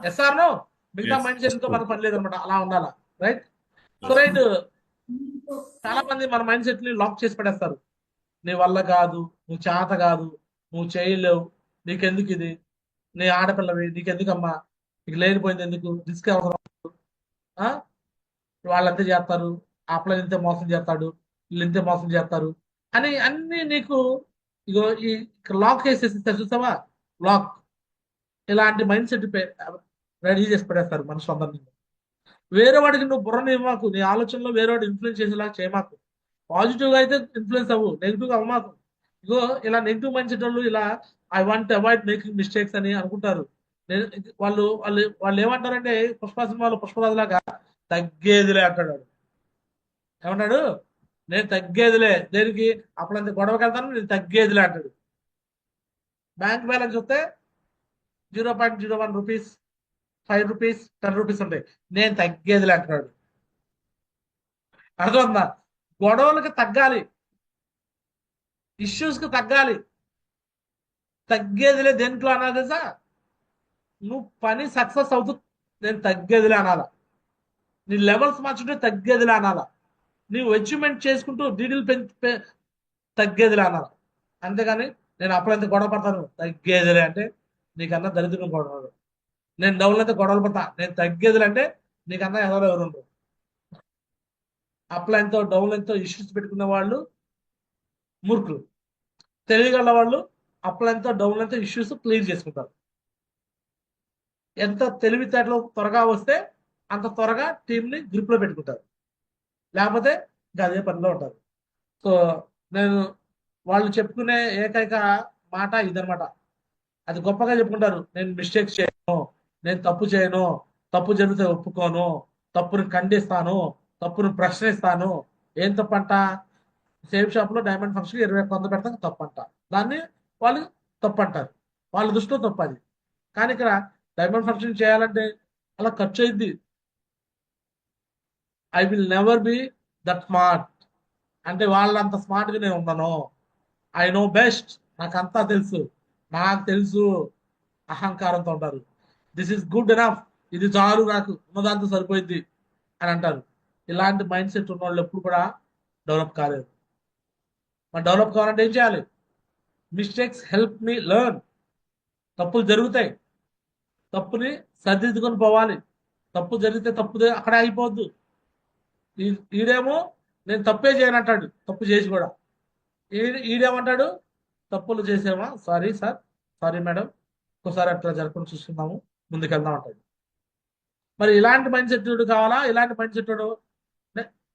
S1: ఎస్ఆర్నో? మిగతా మైండ్ సెట్ తో మనకు పని లేదనమాట, అలా ఉండాలా. రైట్? So right. చాలా మంది మన మైండ్ సెట్ ని లాక్ చేసి పడేస్తారు. నీ వల్ల కాదు, నువ్వు చేత కాదు, నువ్వు చేయలేవు, నీకెందుకు ఇది, నీ ఆడపిల్లవి, నీకెందుకమ్మా, నీకు లేనిపోయింది ఎందుకు, రిస్క్ అవసరం, వాళ్ళంతే చేస్తారు, అప్లై అంతే మోసం చేస్తాడు, వీళ్ళు ఇంతే మోసం చేస్తారు అని అన్ని నీకు ఇగో ఈ లాక్ వేసేసి చూసావా, లాక్. ఇలాంటి మైండ్ సెట్ రెడీ చేసి పడేస్తారు మనుషులందరినీ. వేరే వాడికి నువ్వు బుర్రని ఇవ్వమాకు, నీ ఆలోచనలో వేరే వాడు ఇన్ఫ్లుయెన్స్ చేసేలాగా చేయమాకు. పాజిటివ్గా అయితే ఇన్ఫ్లుయెన్స్ అవ్వు, నెగిటివ్గా అవ్వమాకు. ఇగో ఇలా నెగిటివ్ మైండ్ సెట్ వాళ్ళు ఇలా I want avoid making mistakes అని అనుకుంటారు. వాళ్ళు వాళ్ళు వాళ్ళు ఏమంటారంటే పుష్ప సినిమాలో పుష్పరాజు లాగా తగ్గేదిలే అంటాడు వాడు. ఏమన్నాడు, నేను తగ్గేదిలే, దేనికి అప్పుడంత గొడవకి వెళ్తాను, నేను తగ్గేదిలే అంటాడు. బ్యాంక్ బ్యాలెన్స్ వస్తే 0.01 రూపీస్, 5 రూపీస్, 10 రూపీస్ ఉంటాయి, నేను తగ్గేదిలే అంటున్నాడు. అర్థమవుతుందా? గొడవలకి తగ్గాలి, ఇష్యూస్కి తగ్గాలి. తగ్గేదిలే దేంట్లో అనాలి తెలుసా? నువ్వు పని సక్సెస్ అవుతుంది, నేను తగ్గేదిలే అనాలా. నీ లెవెల్స్ మార్చుంటే తగ్గేదిలే అనాలా. నీవు అచీవ్మెంట్ చేసుకుంటూ డీడీలు తగ్గేదిలే అనాలా. అంతేగాని నేను అప్పుడైతే గొడవ పడతాను తగ్గేదిలే అంటే నీకన్నా దరిద్రం గొడవ. నేను డౌన్లో అయితే గొడవలు పడతా, నేను తగ్గేదిలే అంటే నీకన్నా ఎవరు ఉండరు. అప్లైన్తో డౌన్లైన్తో ఇష్యూస్ పెట్టుకునే వాళ్ళు మూర్ఖులు. తెలియగల వాళ్ళు అప్లైన్తో డౌన్లైన్తో ఇష్యూస్ క్లియర్ చేసుకుంటారు. ఎంత తెలివితేటలో త్వరగా వస్తే అంత త్వరగా టీంని గ్రిప్లో పెట్టుకుంటారు, లేకపోతే ఇంకా అదే పనిలో ఉంటారు. సో నేను వాళ్ళు చెప్పుకునే ఏకైక మాట ఇదనమాట. అది గొప్పగా చెప్పుకుంటారు, నేను మిస్టేక్స్ చేయను, నేను తప్పు చేయను, తప్పు జరిగితే ఒప్పుకోను, తప్పుని ఖండిస్తాను, తప్పుని ప్రశ్నిస్తాను. ఏం తప్పంట? సేమ్ షాప్లో డైమండ్ ఫంక్షన్ 21 పెడతాం తప్పంట. దాన్ని వాళ్ళు తప్పు అంటారు, వాళ్ళ దృష్టిలో తప్పు అది. కానీ ఇక్కడ డైమండ్ ఫంక్షన్ చేయాలంటే అలా ఖర్చు అయింది. I will never be that smart అంటే వాళ్ళంత స్మార్ట్గా నేను ఉన్నాను. ఐ నో బెస్ట్, నాకంతా తెలుసు, నాకు తెలుసు అహంకారంతో ఉంటారు. దిస్ ఈస్ గుడ్ ఎనఫ్, ఇది చాలు, నాకు ఉన్నదాంతో సరిపోయింది అని అంటారు. ఇలాంటి మైండ్ సెట్ ఉన్న వాళ్ళు ఎప్పుడు కూడా డెవలప్ కాలేదు. మరి డెవలప్ కావాలంటే ఏం చేయాలి? Mistakes help me learn. తప్పులు జరుగుతాయి, తప్పుని సరిదిద్దుకొని పోవాలి. తప్పు జరిగితే తప్పు అక్కడే అయిపోవద్దు. ఈడేమో నేను తప్పే చేయనంటాడు, తప్పు చేసి కూడా. ఈడేమంటాడు, తప్పులు చేసామా, సారీ సార్, సారీ మేడం, ఒకసారి అట్లా జరగకుండా చూసుకుందాము, ముందుకెళ్దాం అంటాడు. మరి ఇలాంటి మైండ్ సెట్ కావాలా? ఇలాంటి మైండ్ సెట్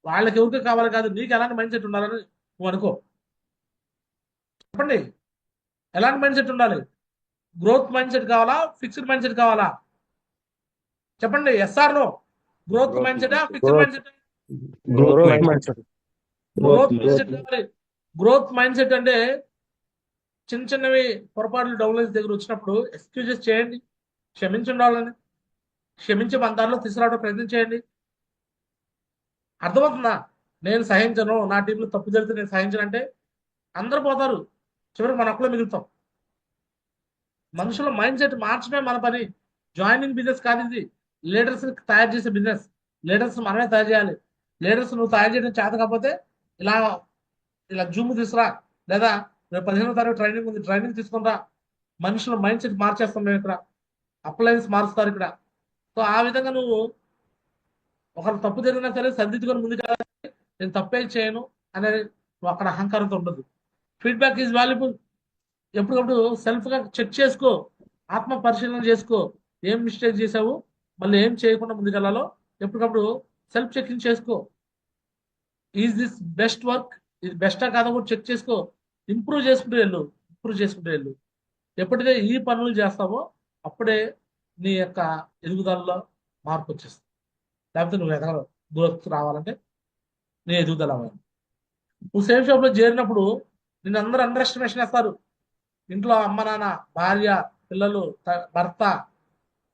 S1: వాళ్ళకి ఎవరికి కావాలి కాదు, నీకు ఎలాంటి మైండ్ సెట్ ఉండాలని నువ్వు అనుకో. చెప్పండి, ఎలాంటి మైండ్ సెట్ ఉండాలి? గ్రోత్ మైండ్ సెట్ కావాలా, ఫిక్స్డ్ మైండ్ సెట్ కావాలా? చెప్పండి, ఎస్ఆర్ నో. గ్రోత్ మైండ్ సెటా, fixed mind set? Growth mind set కావాలి. గ్రోత్ మైండ్ సెట్ అంటే చిన్న చిన్నవి పొరపాట్లు డౌన్లైన్స్ దగ్గర వచ్చినప్పుడు ఎక్స్క్యూజెస్ చేయండి, క్షమించండి, వాళ్ళని క్షమించి మన దారిలో తీసుకురావడం ప్రయత్నం చేయండి. అర్థమవుతుందా? నేను సహించను, నా టీంలో తప్పు జరిగితే నేను సహించను అంటే అందరు పోతారు, చివరికి మన ఒక్కలో మిగులుతాం. మనుషుల మైండ్ సెట్ మార్చడమే మన పని. జాయినింగ్ బిజినెస్ కాదు ఇది, లీడర్స్ తయారు చేసే బిజినెస్. లీడర్స్ మనమే తయారు చేయాలి. లీడర్స్ నువ్వు తయారు చేయడం చేత కాకపోతే ఇలా ఇలా జూమ్ తీసుకురా, లేదా రేపు 15వ తారీఖు ట్రైనింగ్ ఉంది, ట్రైనింగ్ తీసుకుని రా. మనుషుల మైండ్ సెట్ మార్చేస్తాం మేము ఇక్కడ, అప్లయన్స్ మారుస్తారు ఇక్కడ. సో ఆ విధంగా నువ్వు ఒకరు తప్పు జరిగినా సరే సర్దిద్దుకొని ముందుకు నేను తప్పే చేయను అనేది అక్కడ అహంకారంతో ఉండదు. Feedback is valuable. ఎప్పటికప్పుడు సెల్ఫ్గా చెక్ చేసుకో, ఆత్మ పరిశీలన చేసుకో, ఏం మిస్టేక్ చేసావు, మళ్ళీ ఏం చేయకుండా ముందుకెళ్ళాలో ఎప్పటికప్పుడు సెల్ఫ్ చెకింగ్ చేసుకో. ఈజ్ దిస్ బెస్ట్ వర్క్, ఇది బెస్టా కాదా కూడా చెక్ చేసుకో. ఇంప్రూవ్ చేసుకుంటూ వెళ్ళు. ఎప్పుడైతే ఈ పనులు చేస్తావో అప్పుడే నీ యొక్క ఎదుగుదలలో మార్పు వచ్చేస్తుంది. లేకపోతే నువ్వు ఎదగలవు. గ్రోత్ రావాలంటే నీ ఎదుగుదల అవ్వాలి. నువ్వు సేమ్ షాప్లో చేరినప్పుడు నిన్ను అందరూ అండర్ ఎస్టిమేషన్ వేస్తారు. ఇంట్లో అమ్మ, నాన్న, భార్య, పిల్లలు, భర్త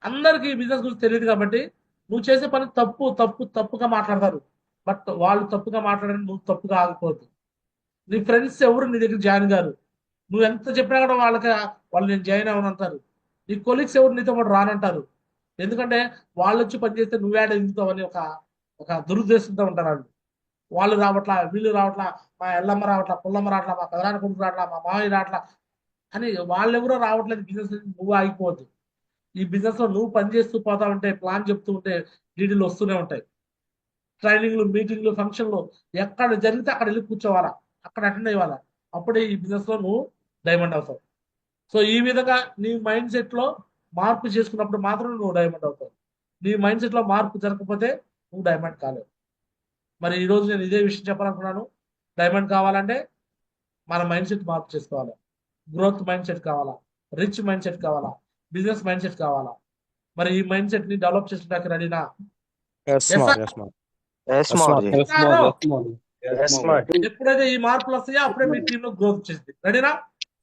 S1: అందరికీ బిజినెస్ గురించి తెలియదు కాబట్టి నువ్వు చేసే పని తప్పుగా మాట్లాడతారు. బట్ వాళ్ళు తప్పుగా మాట్లాడడం నువ్వు తప్పుగా ఆగిపోదు. నీ ఫ్రెండ్స్ ఎవరు నీ దగ్గర జాయిన్ గారు, నువ్వు ఎంత చెప్పినా కూడా వాళ్ళు నేను జాయిన్ అవ్వనంటారు. నీ కొలీగ్స్ ఎవరు నీతో పాటు రానంటారు. ఎందుకంటే వాళ్ళు వచ్చి పనిచేస్తే నువ్వేడ ఎదుగుతావని ఒక దురుద్దేశంతో ఉంటారు. వాళ్ళు రావట్లా, వీళ్ళు రావట్లా, మా ఎల్లమ్మ రావట్లా, పుల్లమ్మ రావట్లా, మా పెదనాన్న కొడుకు రావట్లా, మా మామయ్య రావట్లా అని వాళ్ళెవరో రావట్లేదు. బిజినెస్ నువ్వు ఆగిపోవద్దు. ఈ బిజినెస్ లో నువ్వు పనిచేస్తూ పోతా ఉంటే, ప్లాన్ చెప్తూ ఉంటే డీడీలు వస్తూనే ఉంటాయి. ట్రైనింగ్లు, మీటింగ్లు, ఫంక్షన్లు ఎక్కడ జరిగితే అక్కడ వెళ్ళి కూర్చోవాలా, అక్కడ అటెండ్ అయ్యాలా. అప్పుడే ఈ బిజినెస్ లో నువ్వు డైమండ్ అవుతావు. సో ఈ విధంగా నీ మైండ్ సెట్ లో మార్పు చేసుకున్నప్పుడు మాత్రం నువ్వు డైమండ్ అవుతావు. నీ మైండ్ సెట్ లో మార్పు జరగకపోతే నువ్వు డైమండ్ కాలేవు. మరి ఈ రోజు నేను ఇదే విషయం చెప్పాలనుకున్నాను. డైమండ్ కావాలంటే మన మైండ్ సెట్ మార్పు చేసుకోవాలి. గ్రోత్ మైండ్ సెట్ కావాలా, రిచ్ మైండ్ సెట్ కావాలా, బిజినెస్ మైండ్ సెట్ కావాలా. మరి ఈ మైండ్ సెట్ ని డెవలప్ చేసుకోవడానికి రెడీనా?
S5: Yes,
S1: Yes,
S5: Lord.
S1: sir.
S5: Yes, Lord.
S8: Yes,
S5: Yes,
S8: Lord.
S5: Lord.
S2: Yes, Lord.
S3: Yes, Lord.
S1: ఎప్పుడైతే ఈ మార్పులు వస్తాయో అప్పుడే మీ టీమ్ లో గ్రోత్ వచ్చేసింది. రెడీనా?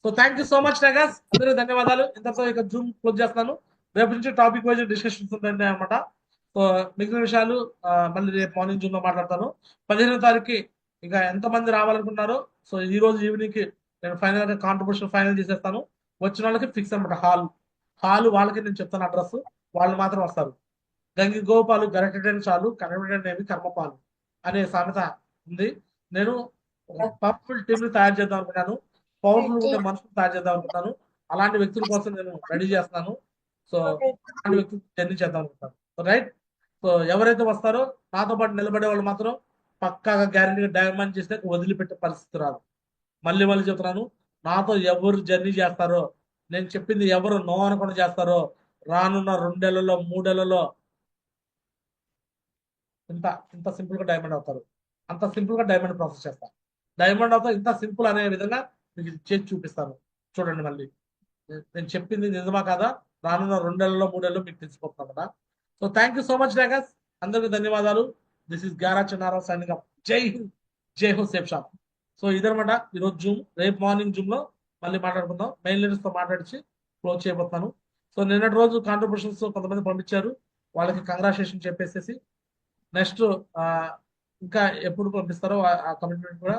S1: So thank you so much tigers, అందరూ ధన్యవాదాలు. ఇంతతో ఇక జూమ్ క్లోజ్ చేస్తున్నాను. రేపు నుంచి టాపిక్ వైజ్ డిస్కషన్స్ ఉంటాయి అనమాట. సో మిగిలిన విషయాలు మళ్ళీ రేపు మార్నింగ్ జూమ్ లో మాట్లాడతాను. 15వ తారీఖుకి ఇక ఎంతమంది రావాలనుకున్నారో సో ఈ రోజు ఈవినింగ్ కి నేను ఫైనల్ గా కాంట్రిబ్యూషన్ ఫైనల్ చేసేస్తాను. వచ్చిన వాళ్ళకి ఫిక్స్ అనమాట. హాల్ వాళ్ళకి నేను చెప్తాను అడ్రస్, వాళ్ళు మాత్రం వస్తారు. గంగి గోపాలు గరటెడని చాలు, కనబడేవి కర్మపాలు అనే సామెత ఉంది. నేను పవర్ఫుల్ టీమ్ ని తయారు చేద్దాం అనుకున్నాను. పవర్ఫుల్ ఉండే మనుషులు తయారు చేద్దాం అనుకున్నాను. అలాంటి వ్యక్తుల కోసం నేను రెడీ చేస్తున్నాను. సో అలాంటి వ్యక్తులు జర్నీ చేద్దాం అనుకుంటాను. రైట్. సో ఎవరైతే వస్తారో నాతో పాటు నిలబడే వాళ్ళు మాత్రం పక్కాగా గ్యారెంటీగా డైమండ్ చేస్తే వదిలిపెట్టే పరిస్థితి రాదు. మళ్ళీ చెప్తున్నాను, నాతో ఎవరు జర్నీ చేస్తారో, నేను చెప్పింది ఎవరు నో అనుకుండా చేస్తారో, రానున్న 2 నెలల్లో 3 నెలల్లో ఇంత సింపుల్ గా డైమండ్ అవుతారు. అంత సింపుల్ గా డైమండ్ ప్రాసెస్ చేస్తా. డైమండ్ అవుతా ఇంత సింపుల్ అనే విధంగా మీకు చేసి చూపిస్తాను. చూడండి మళ్ళీ నేను చెప్పింది నిజమా కాదా రానున్న 2 నెలల్లో 3 నెలల్లో మీకు తెలిసిపోతున్నాం కదా. So thank you so much tigers, అందరికీ ధన్యవాదాలు. దిస్ ఇస్ గారా చిన్నారావు సైనింగ్ అప్. జై హింద్, జై హో సేఫ్ షాప్. సో ఇదనమాట ఈరోజు జూమ్. రేపు మార్నింగ్ జూమ్ లో మళ్ళీ మాట్లాడుకుందాం. మెయిన్ లీడర్స్ తో మాట్లాడించి క్లోజ్ చేయబోతున్నాను. సో నిన్నటి రోజు కాంట్రిబ్యూషన్స్ కొంతమంది పంపించారు, వాళ్ళకి కంగ్రాచులేషన్ చెప్పేసేసి నెక్స్ట్ ఇంకా ఎప్పుడు పంపిస్తారో ఆ కమిట్మెంట్ కూడా